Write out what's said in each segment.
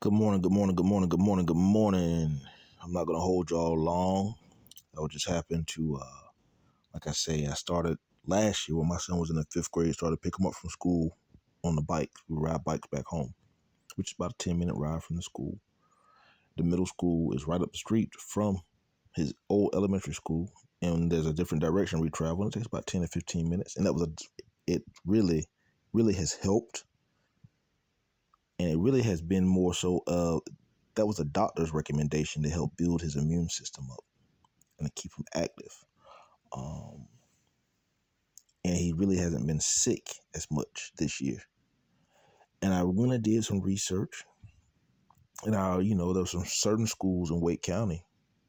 Good morning, good morning, good morning, good morning, good morning. I'm not going to hold y'all long. That would just happen to, like I say, I started last year when my son was in the fifth grade, started to pick him up from school on the bike. We ride bikes back home, which is about a 10-minute ride from the school. The middle school is right up the street from his old elementary school, and there's a different direction we travel. It takes about 10 to 15 minutes, and it really, really has helped. And it really has been more so that was a doctor's recommendation to help build his immune system up and to keep him active. Um, and he really hasn't been sick as much this year. And I went and did some research, and there were some certain schools in Wake County,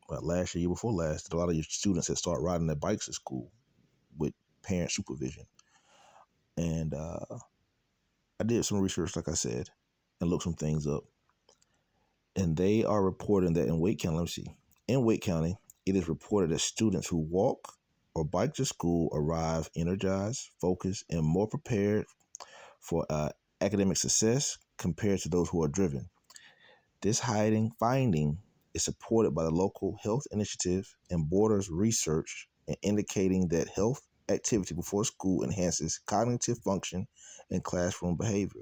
about last year before last, that a lot of your students had started riding their bikes at school with parent supervision. And I did some research, like I said, and looked some things up. And they are reporting that in Wake County, let me see, in Wake County, it is reported that students who walk or bike to school arrive energized, focused, and more prepared for academic success compared to those who are driven. This finding is supported by the local health initiative and Borders research, and indicating that health activity before school enhances cognitive function and classroom behavior.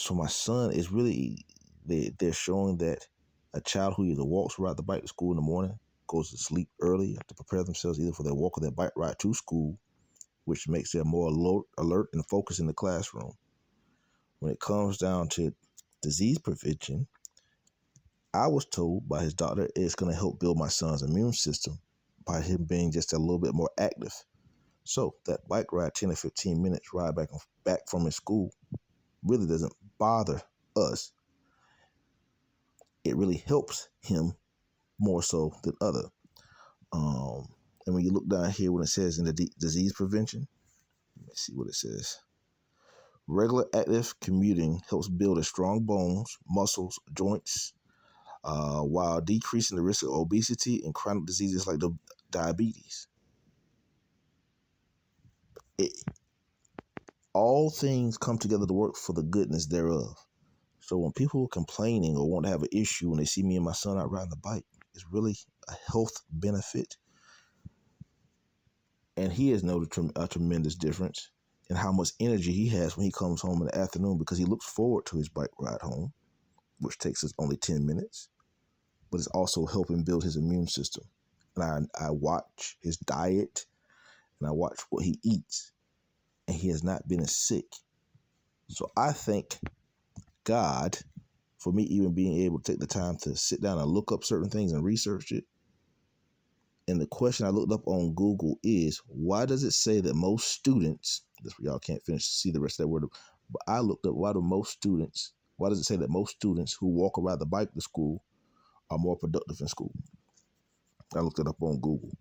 So my son is really, they're showing that a child who either walks or rides the bike to school in the morning goes to sleep early to prepare themselves either for their walk or their bike ride to school, which makes them more alert and focused in the classroom. When it comes down to disease prevention, I was told by his doctor it's going to help build my son's immune system by him being just a little bit more active. So that bike ride, 10 to 15 minutes ride back from his school, really doesn't bother us. It really helps him more so than other. And when you look down here, when it says in the disease prevention, let me see what it says. Regular active commuting helps build a strong bones, muscles, joints, while decreasing the risk of obesity and chronic diseases like diabetes. All things come together to work for the goodness thereof. So when people are complaining or want to have an issue when they see me and my son out riding the bike, it's really a health benefit. And he has noticed a tremendous difference in how much energy he has when he comes home in the afternoon, because he looks forward to his bike ride home, which takes us only 10 minutes, but it's also helping build his immune system. And I watch his diet and I watch what he eats, and he has not been as sick. So I thank God for me even being able to take the time to sit down and look up certain things and research it. And the question I looked up on Google is, why does it say that most students, this y'all can't see the rest of that word, but I looked up why does it say that most students who walk or ride the bike to school are more productive in school? I looked it up on Google.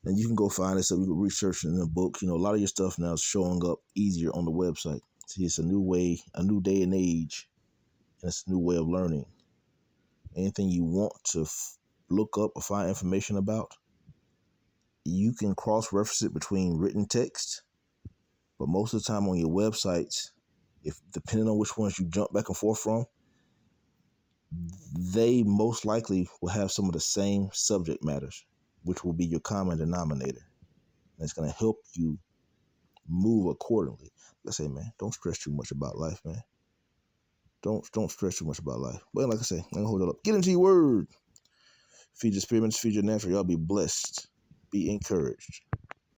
And you can go find this, so you can research it in a book. A lot of your stuff now is showing up easier on the website. See, it's a new way, a new day and age, and it's a new way of learning. Anything you want to look up or find information about, you can cross-reference it between written text, but most of the time on your websites, if depending on which ones you jump back and forth from, they most likely will have some of the same subject matters, which will be your common denominator. And it's going to help you move accordingly. Let's say, man, don't stress too much about life, man. Don't stress too much about life. But like I say, I'm going to hold it up. Get into your word. Feed your spirits, feed your natural. Y'all be blessed. Be encouraged.